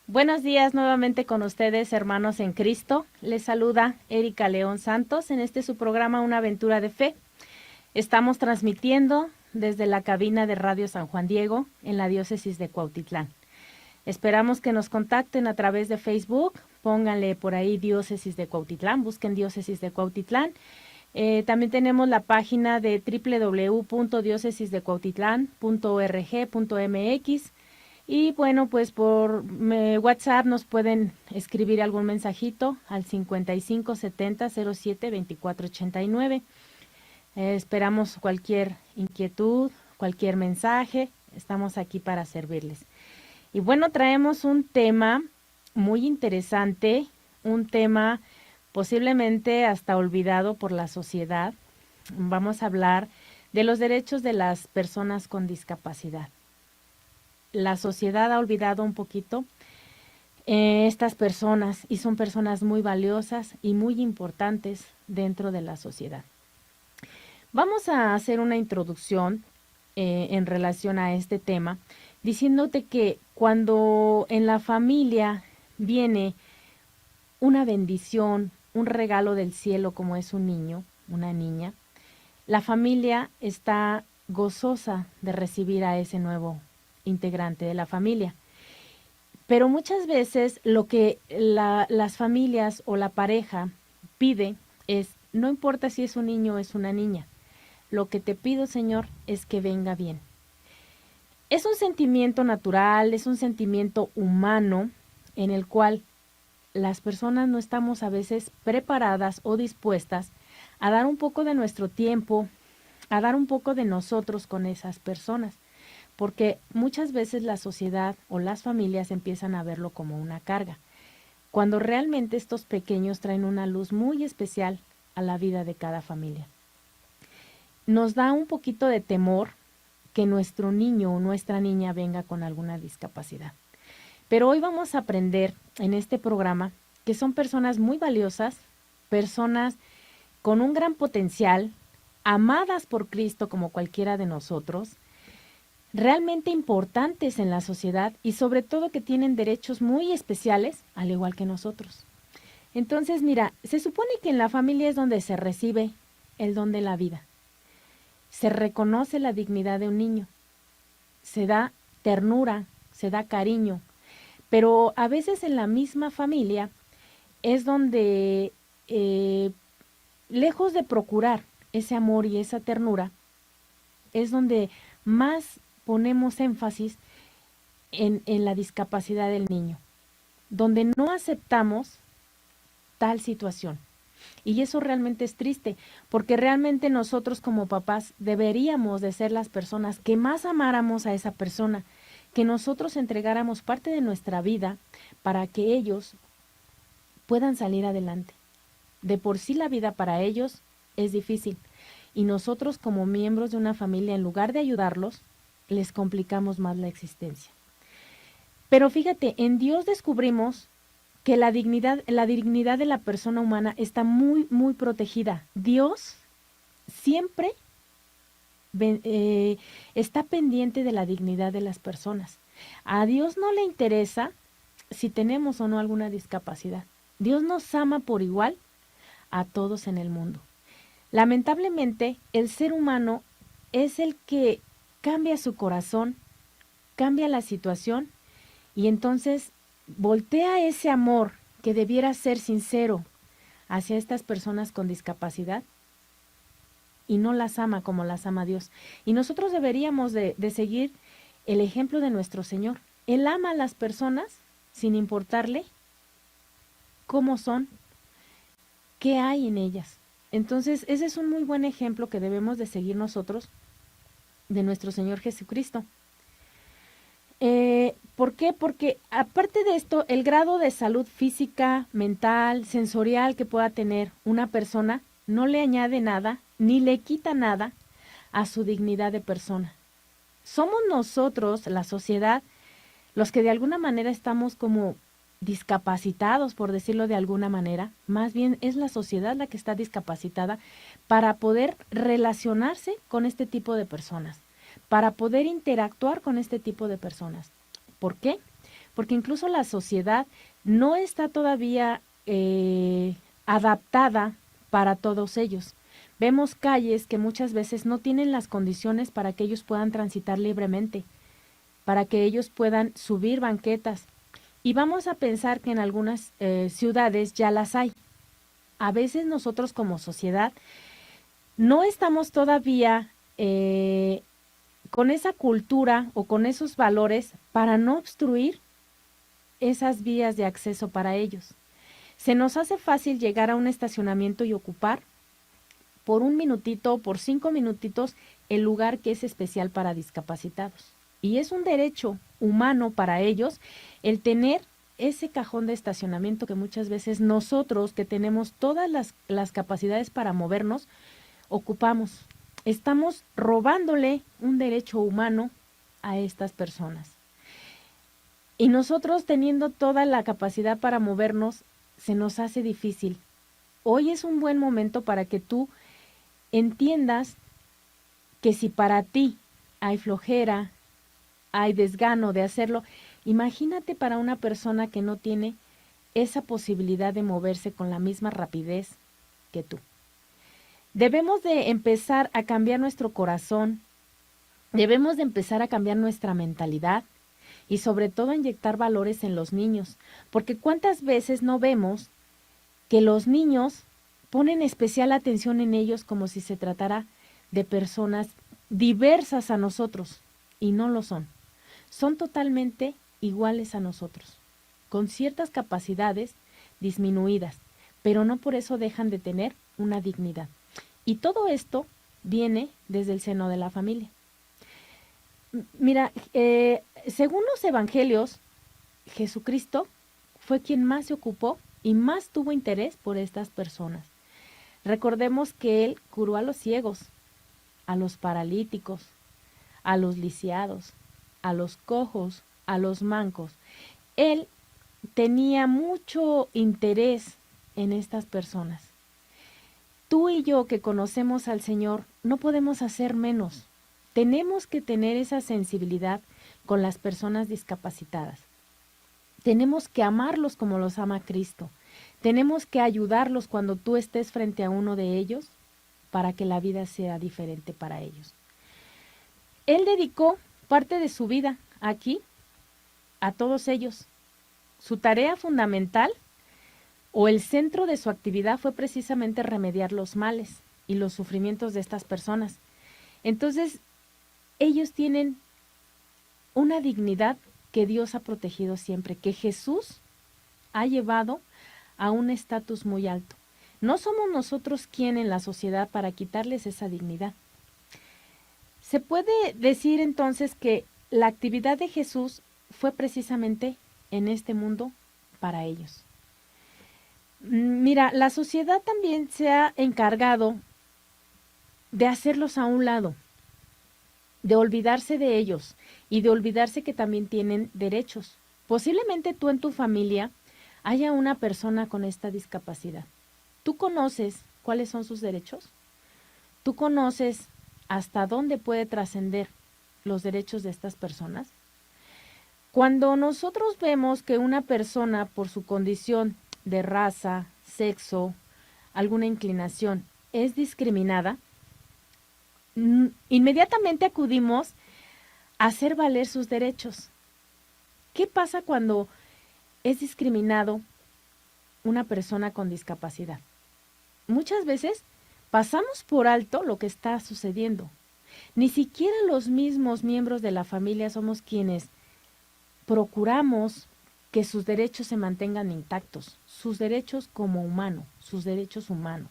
Buenos días nuevamente con ustedes, hermanos en Cristo. Les saluda Erika León Santos en su programa Una aventura de fe. Estamos transmitiendo desde la cabina de Radio San Juan Diego en la diócesis de Cuautitlán. Esperamos que nos contacten a través de Facebook. Pónganle por ahí Diócesis de Cuautitlán, busquen Diócesis de Cuautitlán. También tenemos la página de www.diocesisdecuautitlán.org.mx. Y bueno, pues por WhatsApp nos pueden escribir algún mensajito al 5570072489. Esperamos cualquier inquietud, cualquier mensaje. Estamos aquí para servirles. Y bueno, traemos un tema muy interesante, un tema posiblemente hasta olvidado por la sociedad. Vamos a hablar de los derechos de las personas con discapacidad. La sociedad ha olvidado un poquito estas personas y son personas muy valiosas y muy importantes dentro de la sociedad. Vamos a hacer una introducción en relación a este tema, diciéndote que cuando en la familia viene una bendición, un regalo del cielo como es un niño, una niña, la familia está gozosa de recibir a ese nuevo integrante de la familia. Pero muchas veces lo que las familias o la pareja pide es, no importa si es un niño o es una niña, lo que te pido, Señor, es que venga bien. Es un sentimiento natural, es un sentimiento humano en el cual las personas no estamos a veces preparadas o dispuestas a dar un poco de nuestro tiempo, a dar un poco de nosotros con esas personas. Porque muchas veces la sociedad o las familias empiezan a verlo como una carga, cuando realmente estos pequeños traen una luz muy especial a la vida de cada familia. Nos da un poquito de temor que nuestro niño o nuestra niña venga con alguna discapacidad. Pero hoy vamos a aprender en este programa que son personas muy valiosas, personas con un gran potencial, amadas por Cristo como cualquiera de nosotros, realmente importantes en la sociedad y sobre todo que tienen derechos muy especiales, al igual que nosotros. Entonces, mira, se supone que en la familia es donde se recibe el don de la vida. Se reconoce la dignidad de un niño, se da ternura, se da cariño, pero a veces en la misma familia es donde, lejos de procurar ese amor y esa ternura, es donde más ponemos énfasis en la discapacidad del niño, donde no aceptamos tal situación. Y eso realmente es triste, porque realmente nosotros como papás deberíamos de ser las personas que más amáramos a esa persona, que nosotros entregáramos parte de nuestra vida para que ellos puedan salir adelante. De por sí la vida para ellos es difícil y nosotros como miembros de una familia, en lugar de ayudarlos, les complicamos más la existencia. Pero fíjate, en Dios descubrimos que la dignidad de la persona humana está muy, muy protegida. Dios siempre está pendiente de la dignidad de las personas. A Dios no le interesa si tenemos o no alguna discapacidad. Dios nos ama por igual a todos en el mundo. Lamentablemente, el ser humano es el que cambia su corazón, cambia la situación y entonces voltea ese amor que debiera ser sincero hacia estas personas con discapacidad y no las ama como las ama Dios. Y nosotros deberíamos de seguir el ejemplo de nuestro Señor. Él ama a las personas sin importarle cómo son, qué hay en ellas. Entonces, ese es un muy buen ejemplo que debemos de seguir nosotros de nuestro Señor Jesucristo. ¿Por qué? Porque aparte de esto, el grado de salud física, mental, sensorial que pueda tener una persona no le añade nada ni le quita nada a su dignidad de persona. Somos nosotros, la sociedad, los que de alguna manera estamos como discapacitados, por decirlo de alguna manera. Más bien es la sociedad la que está discapacitada para poder relacionarse con este tipo de personas, para poder interactuar con este tipo de personas. ¿Por qué? porque incluso la sociedad no está todavía adaptada para todos ellos. Vemos calles que muchas veces no tienen las condiciones para que ellos puedan transitar libremente, para que ellos puedan subir banquetas. Y vamos a pensar que en algunas ciudades ya las hay. A veces nosotros como sociedad no estamos todavía con esa cultura o con esos valores para no obstruir esas vías de acceso para ellos. Se nos hace fácil llegar a un estacionamiento y ocupar por un minutito o por 5 minutitos el lugar que es especial para discapacitados. Y es un derecho humano para ellos el tener ese cajón de estacionamiento que muchas veces nosotros, que tenemos todas las capacidades para movernos, ocupamos. Estamos robándole un derecho humano a estas personas. Y nosotros, teniendo toda la capacidad para movernos, se nos hace difícil. Hoy es un buen momento para que tú entiendas que si para ti hay flojera, hay desgano de hacerlo, imagínate para una persona que no tiene esa posibilidad de moverse con la misma rapidez que tú. Debemos de empezar a cambiar nuestro corazón, debemos de empezar a cambiar nuestra mentalidad y sobre todo a inyectar valores en los niños, porque cuántas veces no vemos que los niños ponen especial atención en ellos como si se tratara de personas diversas a nosotros, y no lo son. Son totalmente iguales a nosotros, con ciertas capacidades disminuidas, pero no por eso dejan de tener una dignidad. Y todo esto viene desde el seno de la familia. Mira, según los evangelios, Jesucristo fue quien más se ocupó y más tuvo interés por estas personas. Recordemos que Él curó a los ciegos, a los paralíticos, a los lisiados, a los cojos, a los mancos. Él tenía mucho interés en estas personas. Tú y yo que conocemos al Señor no podemos hacer menos. Tenemos que tener esa sensibilidad con las personas discapacitadas. Tenemos que amarlos como los ama Cristo. Tenemos que ayudarlos cuando tú estés frente a uno de ellos para que la vida sea diferente para ellos. Él dedicó parte de su vida aquí a todos ellos. Su tarea fundamental o el centro de su actividad fue precisamente remediar los males y los sufrimientos de estas personas. Entonces, ellos tienen una dignidad que Dios ha protegido siempre, que Jesús ha llevado a un estatus muy alto. No somos nosotros quien en la sociedad para quitarles esa dignidad. Se puede decir entonces que la actividad de Jesús fue precisamente en este mundo para ellos. Mira, la sociedad también se ha encargado de hacerlos a un lado, de olvidarse de ellos y de olvidarse que también tienen derechos. Posiblemente tú en tu familia haya una persona con esta discapacidad. ¿Tú conoces cuáles son sus derechos? ¿Tú conoces hasta dónde puede trascender los derechos de estas personas? Cuando nosotros vemos que una persona por su condición de raza, sexo, alguna inclinación es discriminada, inmediatamente acudimos a hacer valer sus derechos. ¿Qué pasa cuando es discriminado una persona con discapacidad? Muchas veces pasamos por alto lo que está sucediendo. Ni siquiera los mismos miembros de la familia somos quienes procuramos que sus derechos se mantengan intactos, sus derechos como humano, sus derechos humanos.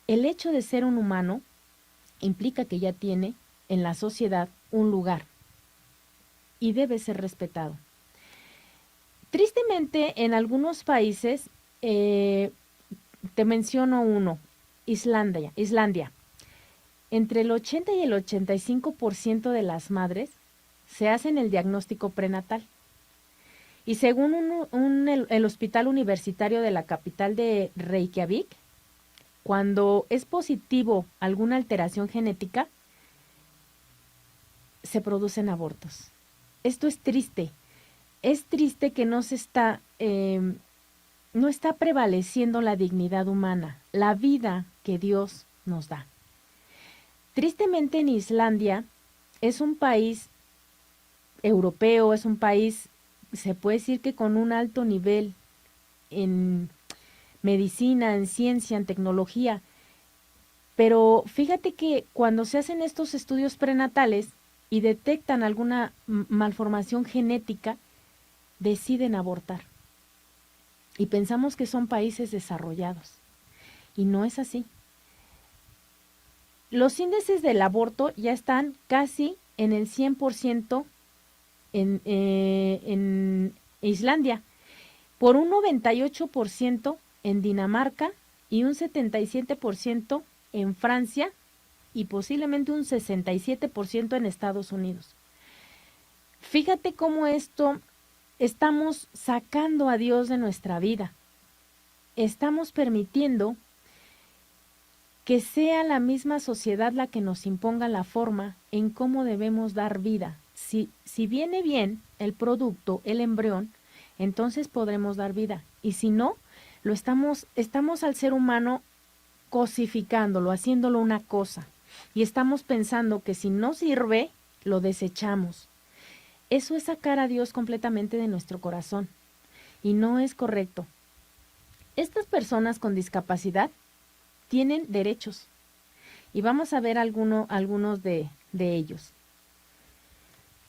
El hecho de ser un humano implica que ya tiene en la sociedad un lugar y debe ser respetado. Tristemente, en algunos países, te menciono uno, Islandia. Entre el 80 y el 85% de las madres se hacen el diagnóstico prenatal. Y según el Hospital Universitario de la capital de Reykjavik, cuando es positivo alguna alteración genética, se producen abortos. Esto es triste. es triste que no está prevaleciendo la dignidad humana, la vida que Dios nos da. Tristemente en Islandia es un país europeo, es un país, se puede decir que con un alto nivel en medicina, en ciencia, en tecnología, pero fíjate que cuando se hacen estos estudios prenatales y detectan alguna malformación genética, deciden abortar. Y pensamos que son países desarrollados. Y no es así. Los índices del aborto ya están casi en el 100% en Islandia, por un 98% en Dinamarca y un 77% en Francia y posiblemente un 67% en Estados Unidos. Fíjate cómo estamos sacando a Dios de nuestra vida. Estamos permitiendo que sea la misma sociedad la que nos imponga la forma en cómo debemos dar vida. Si viene bien el producto, el embrión, entonces podremos dar vida. Y si no, estamos al ser humano cosificándolo, haciéndolo una cosa. Y estamos pensando que si no sirve, lo desechamos. Eso es sacar a Dios completamente de nuestro corazón. Y no es correcto. Estas personas con discapacidad tienen derechos. Y vamos a ver algunos de ellos.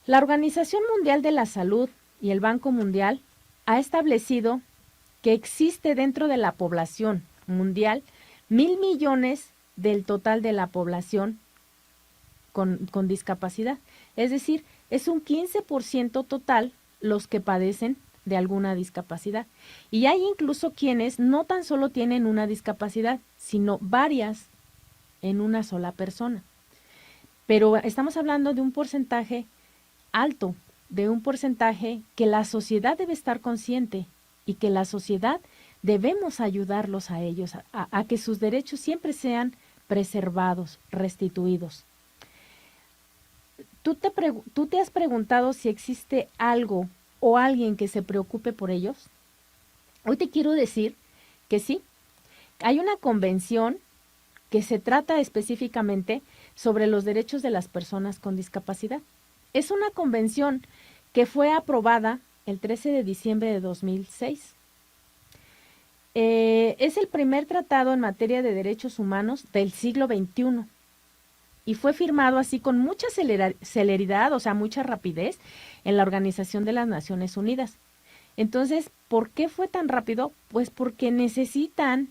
La Organización Mundial de la Salud y el Banco Mundial ha establecido que existe dentro de la población mundial 1,000 millones del total de la población con discapacidad. Es decir, es un 15% total los que padecen de alguna discapacidad. Y hay incluso quienes no tan solo tienen una discapacidad, sino varias en una sola persona. Pero estamos hablando de un porcentaje alto, de un porcentaje que la sociedad debe estar consciente y que la sociedad debemos ayudarlos a ellos, a que sus derechos siempre sean preservados, restituidos. ¿Tú te has preguntado si existe algo o alguien que se preocupe por ellos? Hoy te quiero decir que sí. Hay una convención que se trata específicamente sobre los derechos de las personas con discapacidad. Es una convención que fue aprobada el 13 de diciembre de 2006. Es el primer tratado en materia de derechos humanos del siglo XXI y fue firmado así con mucha celeridad, o sea, mucha rapidez en la Organización de las Naciones Unidas. Entonces, ¿por qué fue tan rápido? Pues porque necesitan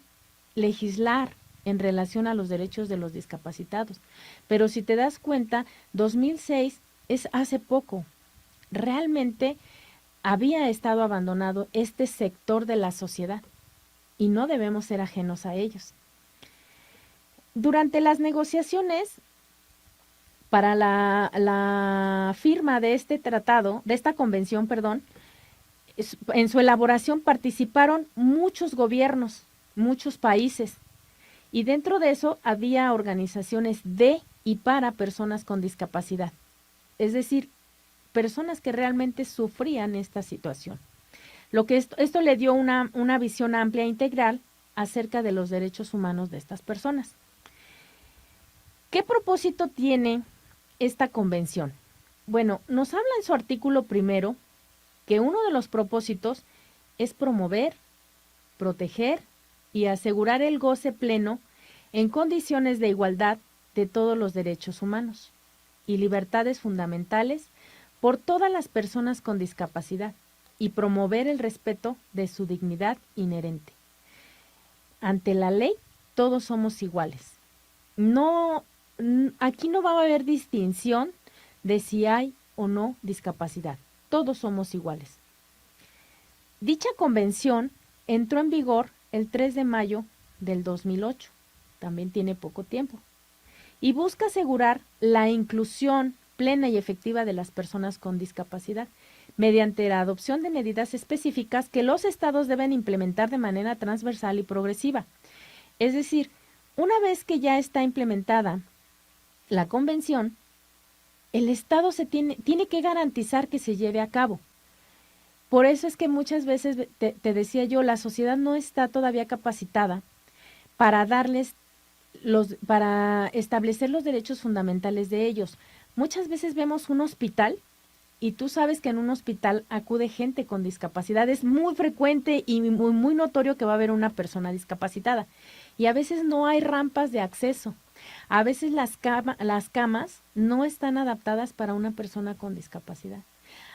legislar en relación a los derechos de los discapacitados. Pero si te das cuenta, 2006 es hace poco. Realmente había estado abandonado este sector de la sociedad y no debemos ser ajenos a ellos. Durante las negociaciones para la firma de este tratado, de esta convención, perdón, en su elaboración participaron muchos gobiernos, muchos países, y dentro de eso había organizaciones de y para personas con discapacidad, es decir, personas que realmente sufrían esta situación. Lo que esto le dio una visión amplia e integral acerca de los derechos humanos de estas personas. ¿Qué propósito tiene esta convención? Bueno, nos habla en su artículo primero que uno de los propósitos es promover, proteger y asegurar el goce pleno en condiciones de igualdad de todos los derechos humanos y libertades fundamentales por todas las personas con discapacidad y promover el respeto de su dignidad inherente. Ante la ley, todos somos iguales. Aquí no va a haber distinción de si hay o no discapacidad. Todos somos iguales. Dicha convención entró en vigor el 3 de mayo del 2008. También tiene poco tiempo. Y busca asegurar la inclusión plena y efectiva de las personas con discapacidad mediante la adopción de medidas específicas que los estados deben implementar de manera transversal y progresiva. Es decir, una vez que ya está implementada la convención, el estado tiene que garantizar que se lleve a cabo. Por eso es que muchas veces te decía yo, la sociedad no está todavía capacitada para para establecer los derechos fundamentales de ellos. Muchas veces vemos un hospital y tú sabes que en un hospital acude gente con discapacidad. Es muy frecuente y muy notorio que va a haber una persona discapacitada. Y a veces no hay rampas de acceso. A veces las camas no están adaptadas para una persona con discapacidad.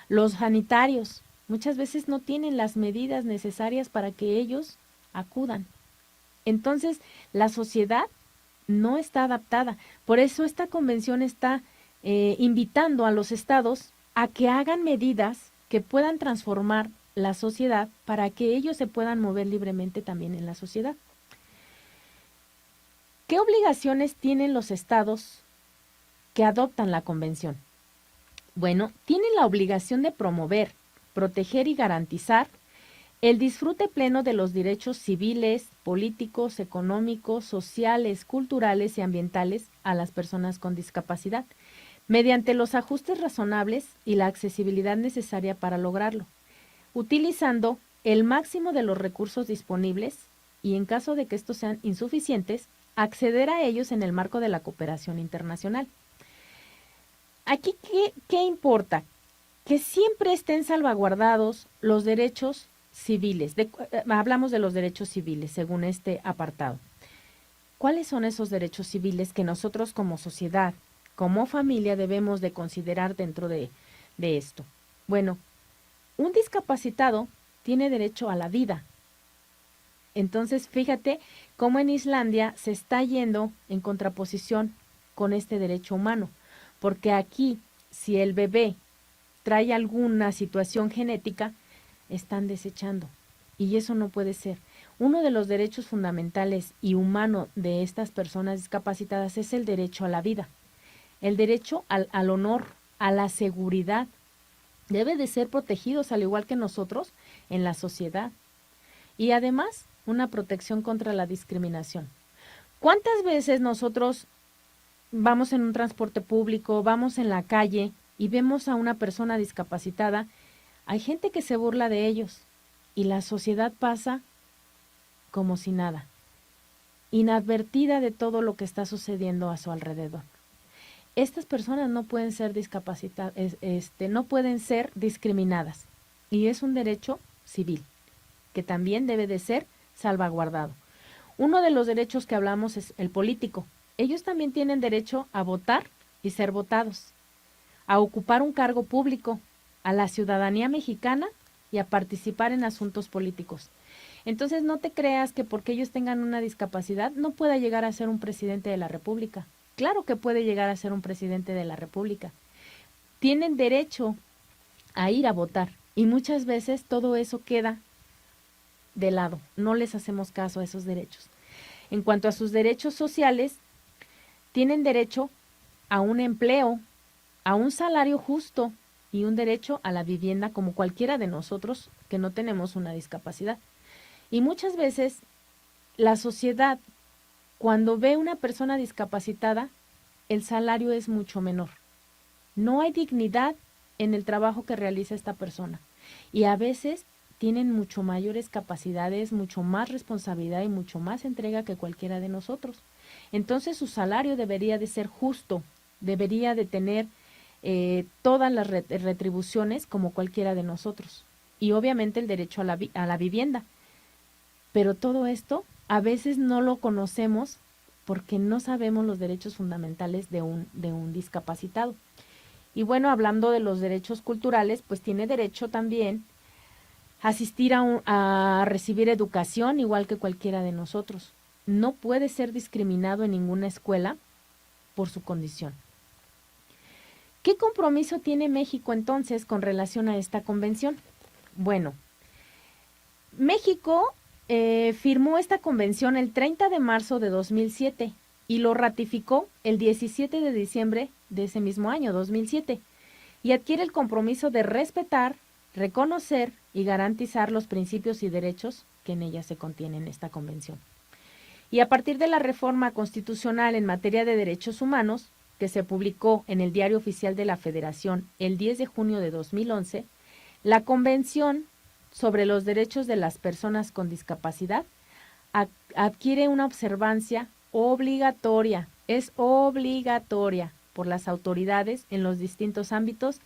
Los sanitarios muchas veces no tienen las medidas necesarias para que ellos acudan. Entonces, la sociedad no está adaptada. Por eso esta convención está invitando a los estados a que hagan medidas que puedan transformar la sociedad para que ellos se puedan mover libremente también en la sociedad. ¿Qué obligaciones tienen los estados que adoptan la convención? Bueno, tienen la obligación de promover, proteger y garantizar el disfrute pleno de los derechos civiles, políticos, económicos, sociales, culturales y ambientales a las personas con discapacidad, mediante los ajustes razonables y la accesibilidad necesaria para lograrlo, utilizando el máximo de los recursos disponibles y, en caso de que estos sean insuficientes, acceder a ellos en el marco de la cooperación internacional. Aquí, ¿qué importa? Que siempre estén salvaguardados los derechos civiles. Hablamos de los derechos civiles según este apartado. ¿Cuáles son esos derechos civiles que nosotros como sociedad, como familia, debemos de considerar dentro de esto? Bueno, un discapacitado tiene derecho a la vida. Entonces, fíjate cómo en Islandia se está yendo en contraposición con este derecho humano, porque aquí, si el bebé trae alguna situación genética, están desechando. Y eso no puede ser. Uno de los derechos fundamentales y humanos de estas personas discapacitadas es el derecho a la vida, el derecho al honor, a la seguridad. Debe de ser protegidos al igual que nosotros en la sociedad. Y además, una protección contra la discriminación. ¿Cuántas veces nosotros vamos en un transporte público, vamos en la calle y vemos a una persona discapacitada? Hay gente que se burla de ellos y la sociedad pasa como si nada, inadvertida de todo lo que está sucediendo a su alrededor. Estas personas no pueden ser discapacitadas, no pueden ser discriminadas y es un derecho civil que también debe de ser salvaguardado. Uno de los derechos que hablamos es el político. Ellos también tienen derecho a votar y ser votados, a ocupar un cargo público, a la ciudadanía mexicana y a participar en asuntos políticos. Entonces no te creas que porque ellos tengan una discapacidad no pueda llegar a ser un presidente de la República. Claro que puede llegar a ser un presidente de la República. Tienen derecho a ir a votar y muchas veces todo eso queda de lado. No les hacemos caso a esos derechos. En cuanto a sus derechos sociales, tienen derecho a un empleo, a un salario justo y un derecho a la vivienda como cualquiera de nosotros que no tenemos una discapacidad. Y muchas veces la sociedad, cuando ve una persona discapacitada, el salario es mucho menor. No hay dignidad en el trabajo que realiza esta persona. Y a veces tienen mucho mayores capacidades, mucho más responsabilidad y mucho más entrega que cualquiera de nosotros. Entonces su salario debería de ser justo, debería de tener todas las retribuciones como cualquiera de nosotros. Y obviamente el derecho a la vivienda. Pero todo esto a veces no lo conocemos porque no sabemos los derechos fundamentales de un discapacitado. Y bueno, hablando de los derechos culturales, pues tiene derecho también a asistir a recibir educación igual que cualquiera de nosotros. No puede ser discriminado en ninguna escuela por su condición. ¿Qué compromiso tiene México entonces con relación a esta convención? Bueno, México firmó esta convención el 30 de marzo de 2007 y lo ratificó el 17 de diciembre de ese mismo año, 2007, y adquiere el compromiso de respetar, reconocer y garantizar los principios y derechos que en ella se contienen en esta convención. Y a partir de la reforma constitucional en materia de derechos humanos, que se publicó en el Diario Oficial de la Federación el 10 de junio de 2011, La Convención sobre los Derechos de las Personas con Discapacidad adquiere una observancia obligatoria, es obligatoria por las autoridades en los distintos ámbitos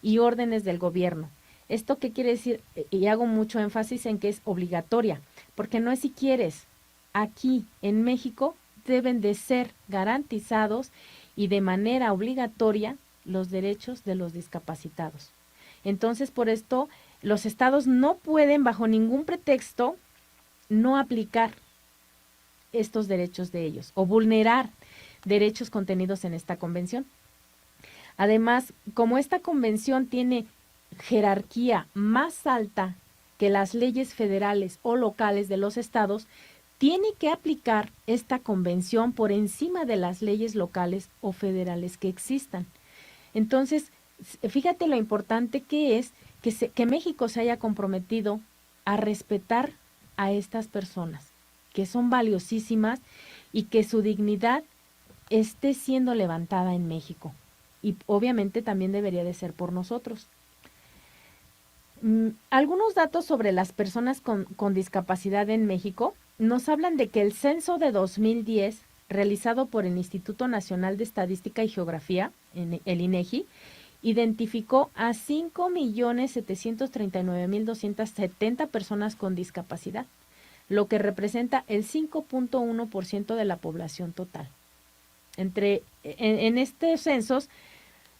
y órdenes del gobierno. ¿Esto qué quiere decir? Y hago mucho énfasis en que es obligatoria, porque no es si quieres. Aquí en México deben de ser garantizados y de manera obligatoria los derechos de los discapacitados. Entonces, por esto, los estados no pueden bajo ningún pretexto no aplicar estos derechos de ellos o vulnerar derechos contenidos en esta convención. Además, como esta convención tiene jerarquía más alta que las leyes federales o locales de los estados, tiene que aplicar esta convención por encima de las leyes locales o federales que existan. Entonces, fíjate lo importante que es que México se haya comprometido a respetar a estas personas, que son valiosísimas y que su dignidad esté siendo levantada en México. Y obviamente también debería de ser por nosotros. Algunos datos sobre las personas con discapacidad en México nos hablan de que el censo de 2010, realizado por el Instituto Nacional de Estadística y Geografía, el INEGI, identificó a 5.739.270 personas con discapacidad, lo que representa el 5.1% de la población total. En estos censos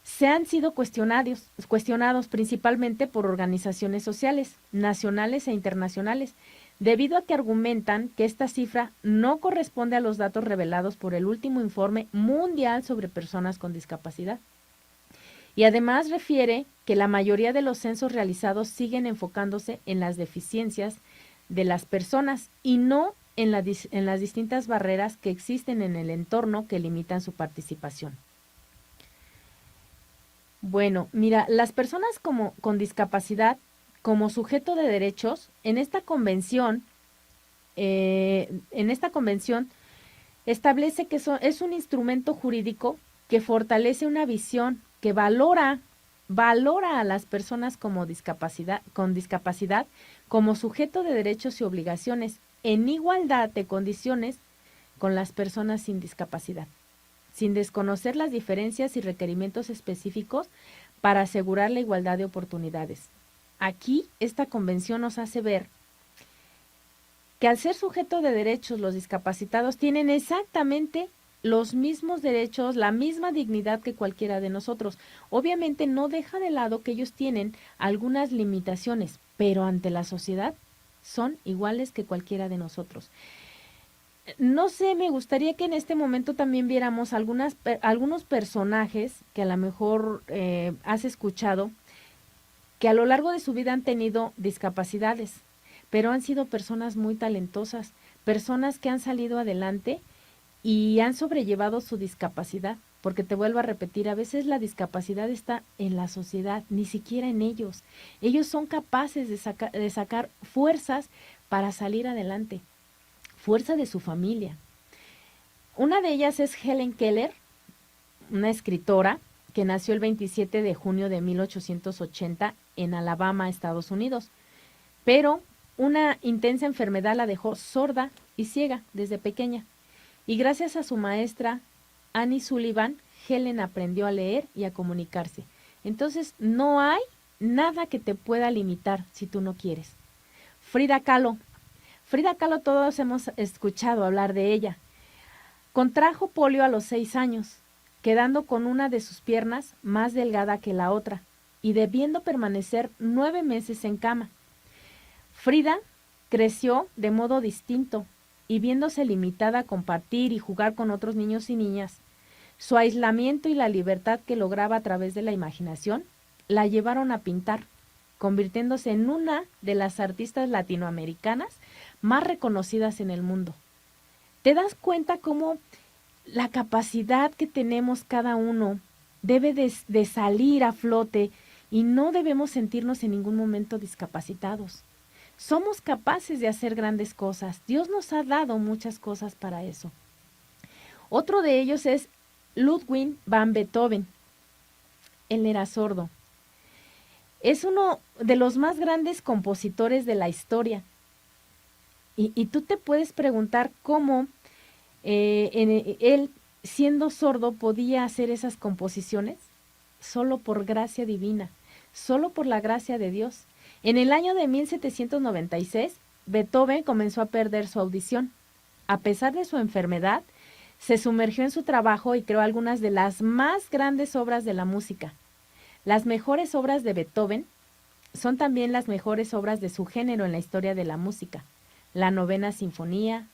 se han sido cuestionados principalmente por organizaciones sociales, nacionales e internacionales, debido a que argumentan que esta cifra no corresponde a los datos revelados por el último informe mundial sobre personas con discapacidad. Y además refiere que la mayoría de los censos realizados siguen enfocándose en las deficiencias de las personas y no en las distintas barreras que existen en el entorno que limitan su participación. Bueno, mira, las personas con discapacidad como sujeto de derechos, en esta convención establece que es un instrumento jurídico que fortalece una visión, que valora a las personas con discapacidad como sujeto de derechos y obligaciones en igualdad de condiciones con las personas sin discapacidad, sin desconocer las diferencias y requerimientos específicos para asegurar la igualdad de oportunidades. Aquí esta convención nos hace ver que al ser sujeto de derechos, los discapacitados tienen exactamente los mismos derechos, la misma dignidad que cualquiera de nosotros. Obviamente no deja de lado que ellos tienen algunas limitaciones, pero ante la sociedad son iguales que cualquiera de nosotros. No sé, me gustaría que en este momento también viéramos algunos personajes que a lo mejor has escuchado, que a lo largo de su vida han tenido discapacidades, pero han sido personas muy talentosas, personas que han salido adelante y han sobrellevado su discapacidad, porque te vuelvo a repetir, a veces la discapacidad está en la sociedad, ni siquiera en ellos. Ellos son capaces de sacar fuerzas para salir adelante, fuerza de su familia. Una de ellas es Helen Keller, una escritora que nació el 27 de junio de 1880 en Alabama, Estados Unidos, pero una intensa enfermedad la dejó sorda y ciega desde pequeña. Y gracias a su maestra Annie Sullivan, Helen aprendió a leer y a comunicarse. Entonces, no hay nada que te pueda limitar si tú no quieres. Frida Kahlo. Frida Kahlo, todos hemos escuchado hablar de ella. Contrajo polio a los 6 años, quedando con una de sus piernas más delgada que la otra y debiendo permanecer 9 meses en cama. Frida creció de modo distinto y viéndose limitada a compartir y jugar con otros niños y niñas, su aislamiento y la libertad que lograba a través de la imaginación la llevaron a pintar, convirtiéndose en una de las artistas latinoamericanas más reconocidas en el mundo. ¿Te das cuenta cómo la capacidad que tenemos cada uno debe de salir a flote y no debemos sentirnos en ningún momento discapacitados? Somos capaces de hacer grandes cosas. Dios nos ha dado muchas cosas para eso. Otro de ellos es Ludwig van Beethoven. Él era sordo. Es uno de los más grandes compositores de la historia. Y tú te puedes preguntar cómo él, siendo sordo, podía hacer esas composiciones solo por gracia divina, solo por la gracia de Dios. En el año de 1796, Beethoven comenzó a perder su audición. A pesar de su enfermedad, se sumergió en su trabajo y creó algunas de las más grandes obras de la música. Las mejores obras de Beethoven son también las mejores obras de su género en la historia de la música. La Novena Sinfonía,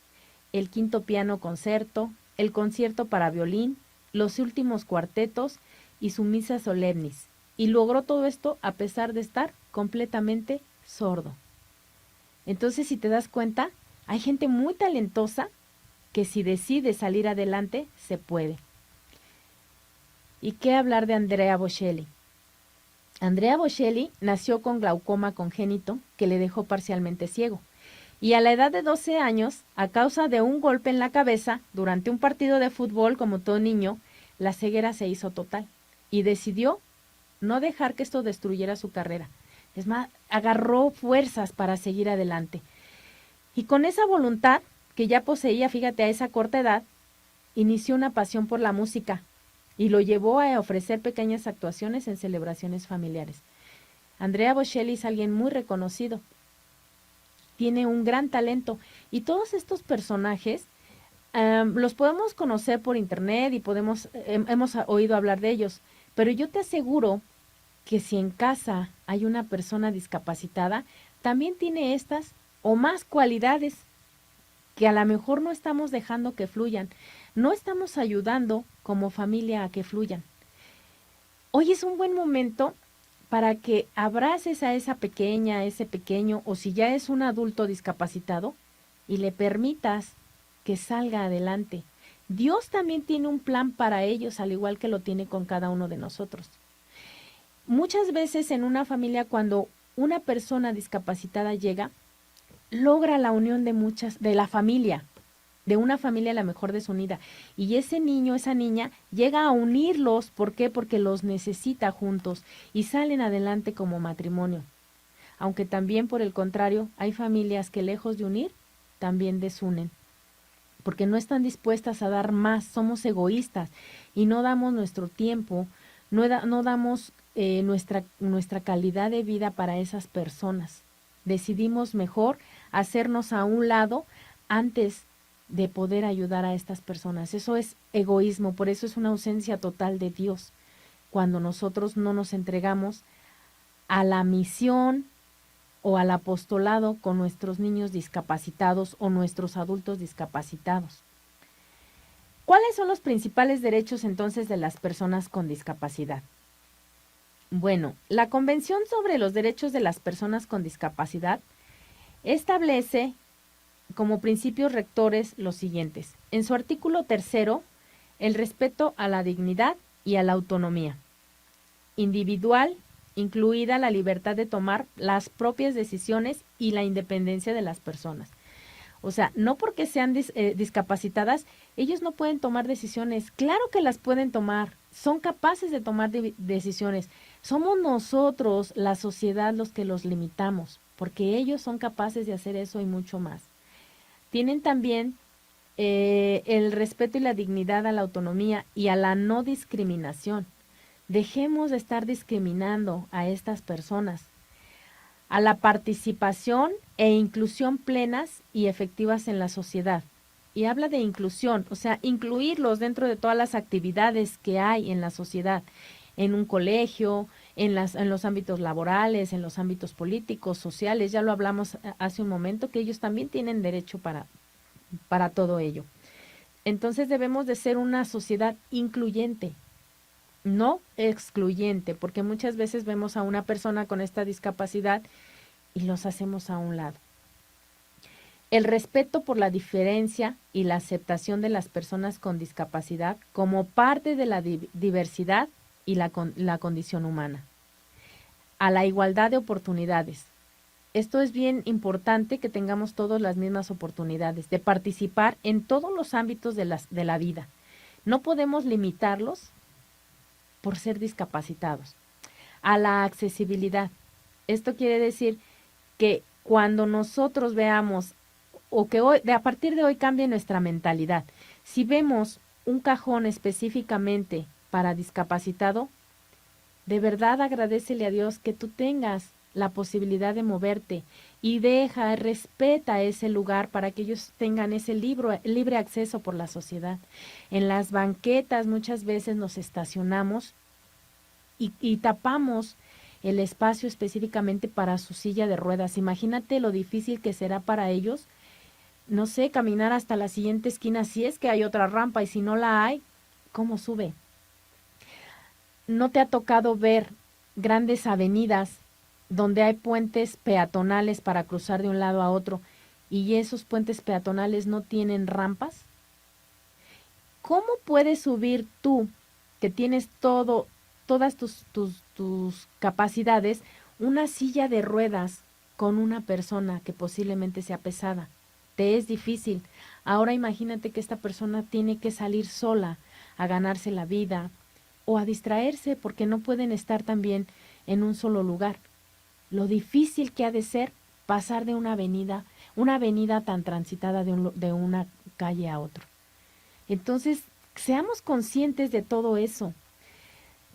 el Quinto Piano Concerto, el Concierto para Violín, los últimos cuartetos y su Misa Solemnis. Y logró todo esto a pesar de estar completamente sordo. Entonces, si te das cuenta, hay gente muy talentosa que si decide salir adelante, se puede. ¿Y qué hablar de Andrea Bocelli? Andrea Bocelli nació con glaucoma congénito que le dejó parcialmente ciego. Y a la edad de 12 años, a causa de un golpe en la cabeza durante un partido de fútbol como todo niño, la ceguera se hizo total y decidió no dejar que esto destruyera su carrera. Es más, agarró fuerzas para seguir adelante. Y con esa voluntad que ya poseía, fíjate, a esa corta edad, inició una pasión por la música y lo llevó a ofrecer pequeñas actuaciones en celebraciones familiares. Andrea Bocelli es alguien muy reconocido, tiene un gran talento y todos estos personajes los podemos conocer por internet y hemos oído hablar de ellos, pero yo te aseguro que si en casa hay una persona discapacitada, también tiene estas o más cualidades que a lo mejor no estamos dejando que fluyan, no estamos ayudando como familia a que fluyan. Hoy es un buen momento para que abraces a esa pequeña, a ese pequeño, o si ya es un adulto discapacitado, y le permitas que salga adelante. Dios también tiene un plan para ellos, al igual que lo tiene con cada uno de nosotros. Muchas veces en una familia, cuando una persona discapacitada llega, logra la unión de la familia, de una familia a la mejor desunida. Y ese niño, esa niña, llega a unirlos. ¿Por qué? Porque los necesita juntos y salen adelante como matrimonio. Aunque también, por el contrario, hay familias que lejos de unir, también desunen. Porque no están dispuestas a dar más, somos egoístas y no damos nuestro tiempo, no damos nuestra calidad de vida para esas personas. Decidimos mejor hacernos a un lado antes de poder ayudar a estas personas. Eso es egoísmo, por eso es una ausencia total de Dios, cuando nosotros no nos entregamos a la misión o al apostolado con nuestros niños discapacitados o nuestros adultos discapacitados. ¿Cuáles son los principales derechos entonces de las personas con discapacidad? Bueno, la Convención sobre los Derechos de las Personas con Discapacidad establece como principios rectores los siguientes. En su artículo 3, el respeto a la dignidad y a la autonomía individual, incluida la libertad de tomar las propias decisiones y la independencia de las personas. O sea, no porque sean discapacitadas, ellos no pueden tomar decisiones. Claro que las pueden tomar, son capaces de tomar decisiones. Somos nosotros, la sociedad, los que los limitamos, porque ellos son capaces de hacer eso y mucho más. Tienen también el respeto y la dignidad a la autonomía y a la no discriminación. Dejemos de estar discriminando a estas personas. A la participación e inclusión plenas y efectivas en la sociedad. Y habla de inclusión, o sea, incluirlos dentro de todas las actividades que hay en la sociedad, en un colegio, en los ámbitos laborales, en los ámbitos políticos, sociales. Ya lo hablamos hace un momento, que ellos también tienen derecho para todo ello. Entonces debemos de ser una sociedad incluyente, no excluyente, porque muchas veces vemos a una persona con esta discapacidad y los hacemos a un lado. El respeto por la diferencia y la aceptación de las personas con discapacidad como parte de la diversidad y la condición humana. A la igualdad de oportunidades. Esto es bien importante, que tengamos todos las mismas oportunidades de participar en todos los ámbitos de la vida. No podemos limitarlos por ser discapacitados. a la accesibilidad. Esto quiere decir que cuando nosotros veamos, o que hoy, a partir de hoy cambie nuestra mentalidad, si vemos un cajón específicamente para discapacitado, de verdad agradécele a Dios que tú tengas la posibilidad de moverte y respeta ese lugar para que ellos tengan ese libre acceso por la sociedad. En las banquetas muchas veces nos estacionamos y tapamos el espacio específicamente para su silla de ruedas. Imagínate lo difícil que será para ellos, no sé, caminar hasta la siguiente esquina si es que hay otra rampa, y si no la hay, ¿cómo sube? ¿No te ha tocado ver grandes avenidas donde hay puentes peatonales para cruzar de un lado a otro y esos puentes peatonales no tienen rampas? ¿Cómo puedes subir tú, que tienes todas tus capacidades, una silla de ruedas con una persona que posiblemente sea pesada? Te es difícil. Ahora imagínate que esta persona tiene que salir sola a ganarse la vida o a distraerse porque no pueden estar también en un solo lugar. Lo difícil que ha de ser pasar de una avenida tan transitada de una calle a otra. Entonces, seamos conscientes de todo eso.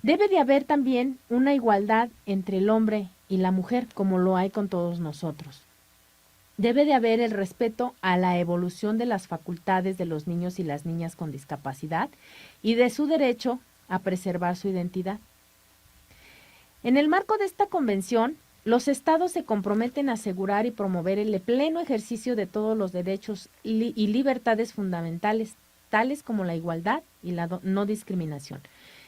Debe de haber también una igualdad entre el hombre y la mujer, como lo hay con todos nosotros. Debe de haber el respeto a la evolución de las facultades de los niños y las niñas con discapacidad y de su derecho a preservar su identidad. En el marco de esta convención, los estados se comprometen a asegurar y promover el pleno ejercicio de todos los derechos y libertades fundamentales, tales como la igualdad y la no discriminación.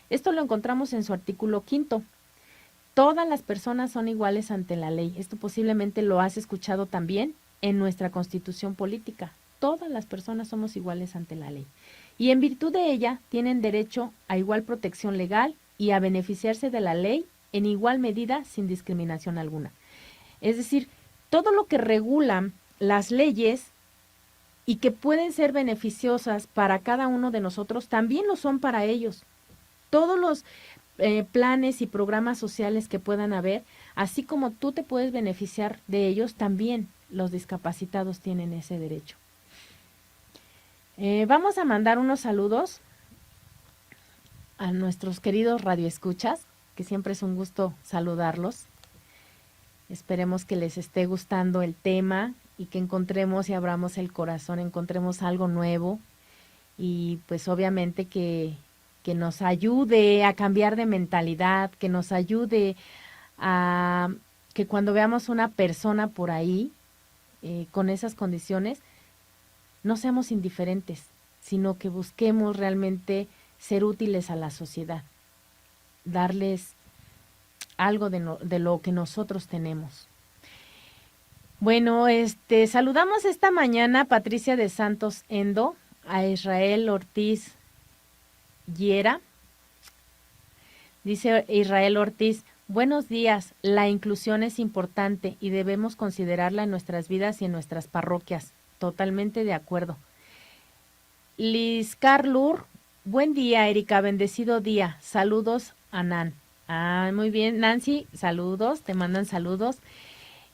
Esto lo encontramos en su artículo 5. Todas las personas son iguales ante la ley. Esto posiblemente lo has escuchado también en nuestra Constitución política. Todas las personas somos iguales ante la ley. Y en virtud de ella tienen derecho a igual protección legal y a beneficiarse de la ley en igual medida sin discriminación alguna. Es decir, todo lo que regulan las leyes y que pueden ser beneficiosas para cada uno de nosotros, también lo son para ellos. Todos los planes y programas sociales que puedan haber, así como tú te puedes beneficiar de ellos, también los discapacitados tienen ese derecho. Vamos a mandar unos saludos a nuestros queridos radioescuchas, que siempre es un gusto saludarlos. Esperemos que les esté gustando el tema y que encontremos y abramos el corazón, encontremos algo nuevo y pues obviamente que nos ayude a cambiar de mentalidad, que nos ayude a que cuando veamos una persona por ahí con esas condiciones, no seamos indiferentes, sino que busquemos realmente ser útiles a la sociedad, darles algo de lo que nosotros tenemos. Bueno, saludamos esta mañana a Patricia de Santos Endo, a Israel Ortiz Llera. Dice Israel Ortiz: buenos días, la inclusión es importante y debemos considerarla en nuestras vidas y en nuestras parroquias. Totalmente de acuerdo. Liz Carlur: buen día, Erika, bendecido día. Saludos a Nan. Muy bien, Nancy, saludos, te mandan saludos.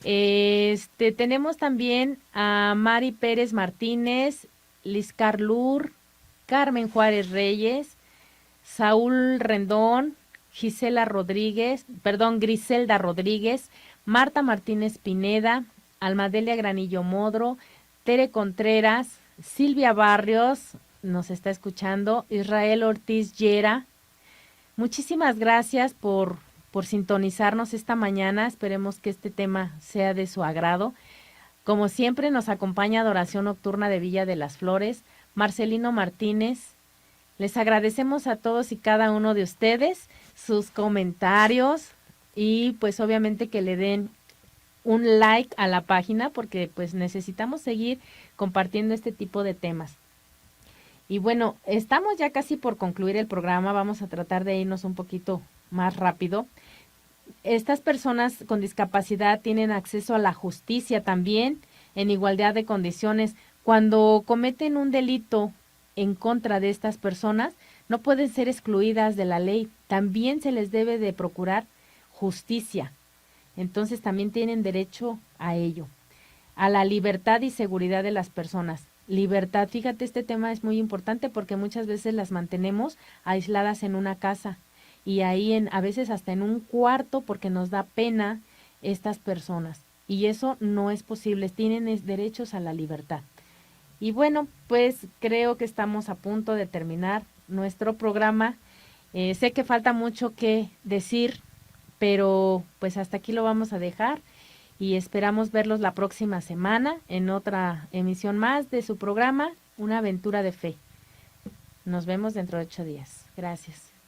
Tenemos también a Mari Pérez Martínez, Liz Carlur, Carmen Juárez Reyes, Saúl Rendón, Griselda Rodríguez, Marta Martínez Pineda, Almadelia Granillo Modro, Tere Contreras, Silvia Barrios, nos está escuchando, Israel Ortiz Llera. Muchísimas gracias por sintonizarnos esta mañana. Esperemos que este tema sea de su agrado. Como siempre, nos acompaña Adoración Nocturna de Villa de las Flores, Marcelino Martínez. Les agradecemos a todos y cada uno de ustedes sus comentarios y pues obviamente que le den un like a la página porque pues necesitamos seguir compartiendo este tipo de temas. Y bueno, estamos ya casi por concluir el programa, vamos a tratar de irnos un poquito más rápido. Estas personas con discapacidad tienen acceso a la justicia también en igualdad de condiciones. Cuando cometen un delito en contra de estas personas, no pueden ser excluidas de la ley. También se les debe de procurar justicia. Entonces también tienen derecho a ello, a la libertad y seguridad de las personas. Libertad, fíjate, este tema es muy importante porque muchas veces las mantenemos aisladas en una casa y ahí a veces hasta en un cuarto porque nos da pena estas personas. Y eso no es posible, tienen derechos a la libertad. Y bueno, pues creo que estamos a punto de terminar nuestro programa. Sé que falta mucho que decir, pero pues hasta aquí lo vamos a dejar y esperamos verlos la próxima semana en otra emisión más de su programa, Una aventura de fe. Nos vemos dentro de 8 días. Gracias.